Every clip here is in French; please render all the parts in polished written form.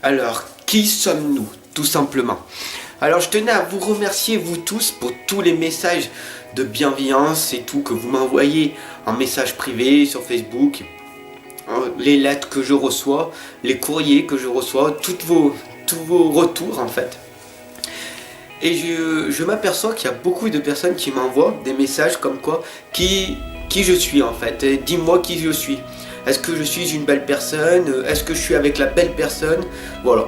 Alors, qui sommes-nous, tout simplement? Alors, je tenais à vous remercier, vous tous, pour tous les messages de bienveillance et tout que vous m'envoyez en message privé sur Facebook, les lettres que je reçois, les courriers que je reçois, tous vos retours en fait. Et je m'aperçois qu'il y a beaucoup de personnes qui m'envoient des messages comme quoi qui je suis en fait. Dis-moi qui je suis. Est-ce que je suis une belle personne? Est-ce que je suis avec la belle personne? Voilà.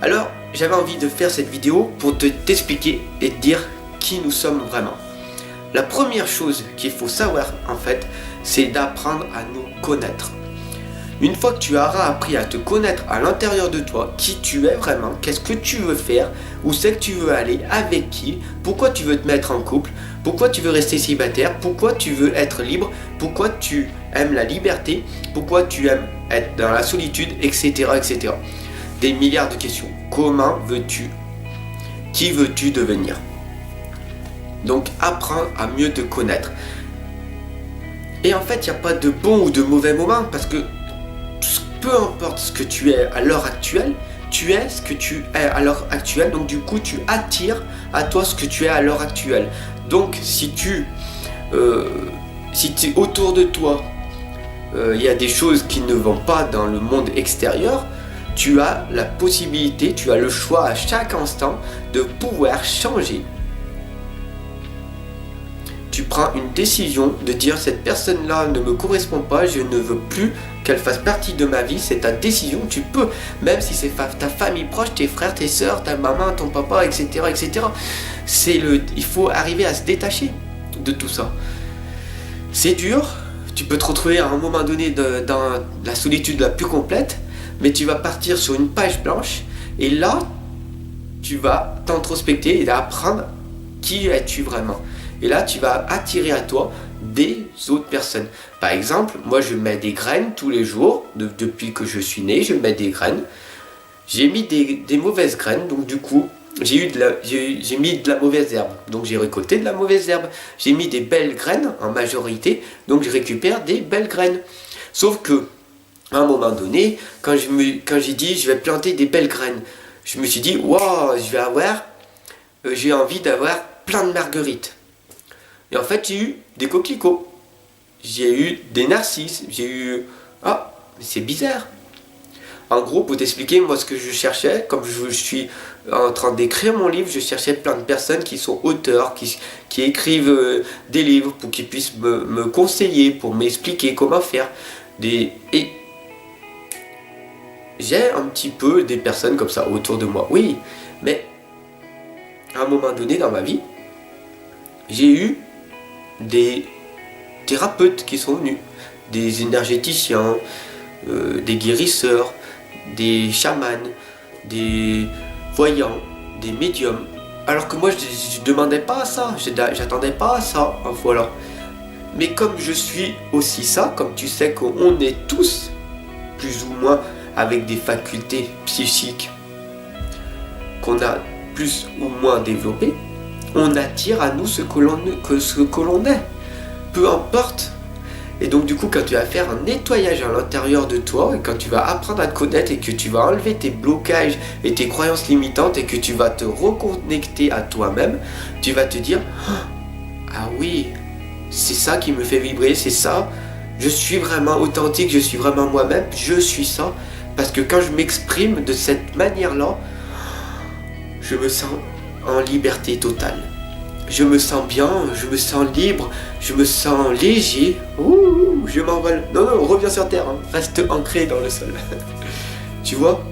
Alors, j'avais envie de faire cette vidéo pour t'expliquer et te dire qui nous sommes vraiment. La première chose qu'il faut savoir en fait, c'est d'apprendre à nous connaître. Une fois que tu auras appris à te connaître à l'intérieur de toi, qui tu es vraiment, qu'est-ce que tu veux faire, où c'est que tu veux aller, avec qui, pourquoi tu veux te mettre en couple, pourquoi tu veux rester célibataire, pourquoi tu veux être libre, pourquoi tu aimes la liberté, pourquoi tu aimes être dans la solitude, etc. etc. Des milliards de questions. Comment veux-tu? Qui veux-tu devenir? Donc apprends à mieux te connaître. Et en fait, il n'y a pas de bon ou de mauvais moment parce que peu importe ce que tu es à l'heure actuelle, tu es ce que tu es à l'heure actuelle. Donc du coup, tu attires à toi ce que tu es à l'heure actuelle. Donc si autour de toi, il y a des choses qui ne vont pas dans le monde extérieur, tu as la possibilité, tu as le choix à chaque instant de pouvoir changer. Tu prends une décision de dire cette personne-là ne me correspond pas, je ne veux plus qu'elle fasse partie de ma vie, c'est ta décision, tu peux, même si c'est ta famille proche, tes frères, tes soeurs, ta maman, ton papa, etc. etc. Il faut arriver à se détacher de tout ça. C'est dur, tu peux te retrouver à un moment donné dans la solitude la plus complète, mais tu vas partir sur une page blanche et là, tu vas t'introspecter et apprendre qui es-tu vraiment. Et là, tu vas attirer à toi des autres personnes. Par exemple, moi, je mets des graines tous les jours. Depuis que je suis né, je mets des graines. J'ai mis des mauvaises graines. Donc, du coup, j'ai mis de la mauvaise herbe. Donc, j'ai récolté de la mauvaise herbe. J'ai mis des belles graines en majorité. Donc, je récupère des belles graines. Sauf que, à un moment donné, quand j'ai dit, je vais planter des belles graines, je me suis dit, waouh, j'ai envie d'avoir plein de marguerites. Et en fait, j'ai eu des coquelicots, j'ai eu des narcisses, j'ai eu... Ah, mais c'est bizarre. En gros, pour t'expliquer, moi, ce que je cherchais, comme je suis en train d'écrire mon livre, je cherchais plein de personnes qui sont auteurs, qui écrivent des livres pour qu'ils puissent me conseiller, pour m'expliquer comment faire. Et j'ai un petit peu des personnes comme ça autour de moi, oui, mais à un moment donné dans ma vie, j'ai eu des thérapeutes qui sont venus, des énergéticiens, des guérisseurs, des chamans, des voyants, des médiums. Alors que moi je demandais pas à ça, j'attendais pas à ça, voilà. Mais comme je suis aussi ça, comme tu sais qu'on est tous plus ou moins avec des facultés psychiques qu'on a plus ou moins développées, on attire à nous ce que l'on est, peu importe. Et donc du coup, quand tu vas faire un nettoyage à l'intérieur de toi, et quand tu vas apprendre à te connaître et que tu vas enlever tes blocages et tes croyances limitantes et que tu vas te reconnecter à toi-même, tu vas te dire, ah oui, c'est ça qui me fait vibrer, c'est ça, je suis vraiment authentique, je suis vraiment moi-même, je suis ça, parce que quand je m'exprime de cette manière-là, je me sens en liberté totale. Je me sens bien, je me sens libre, je me sens léger. Ouh, je m'envole. Non, reviens sur terre, hein. Reste ancré dans le sol. Tu vois?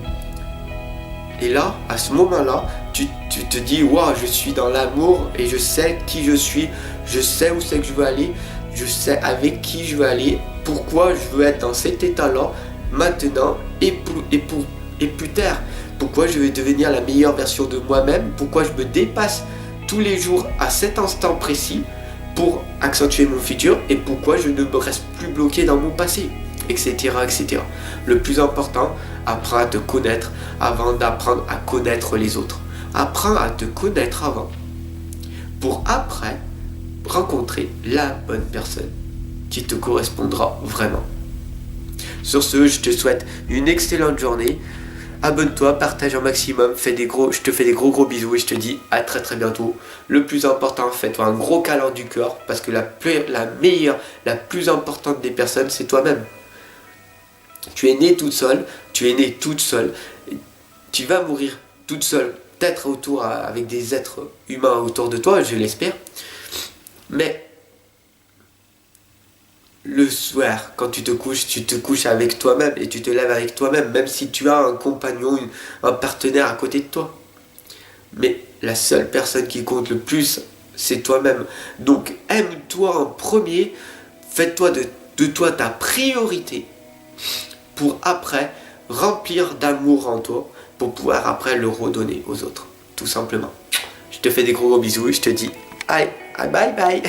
Et là, à ce moment-là, tu te dis, waouh, je suis dans l'amour et je sais qui je suis, je sais où c'est que je veux aller, je sais avec qui je veux aller, pourquoi je veux être dans cet état-là, maintenant et plus tard. Pourquoi je vais devenir la meilleure version de moi-même, pourquoi je me dépasse tous les jours à cet instant précis pour accentuer mon futur et pourquoi je ne me reste plus bloqué dans mon passé, etc. etc. Le plus important, apprends à te connaître avant d'apprendre à connaître les autres. Apprends à te connaître avant pour après rencontrer la bonne personne qui te correspondra vraiment. Sur ce, je te souhaite une excellente journée. Abonne-toi, partage un maximum, je te fais des gros bisous et je te dis à très très bientôt. Le plus important, fais-toi un gros câlin du cœur parce que la meilleure, la plus importante des personnes, c'est toi-même. Tu es née toute seule, tu es née toute seule, tu vas mourir toute seule, peut-être avec des êtres humains autour de toi, je l'espère. Mais le soir, quand tu te couches avec toi-même et tu te lèves avec toi-même, même si tu as un compagnon, un partenaire à côté de toi. Mais la seule personne qui compte le plus, c'est toi-même. Donc aime-toi en premier, fais-toi de toi ta priorité pour après remplir d'amour en toi, pour pouvoir après le redonner aux autres, tout simplement. Je te fais des gros bisous et je te dis bye bye.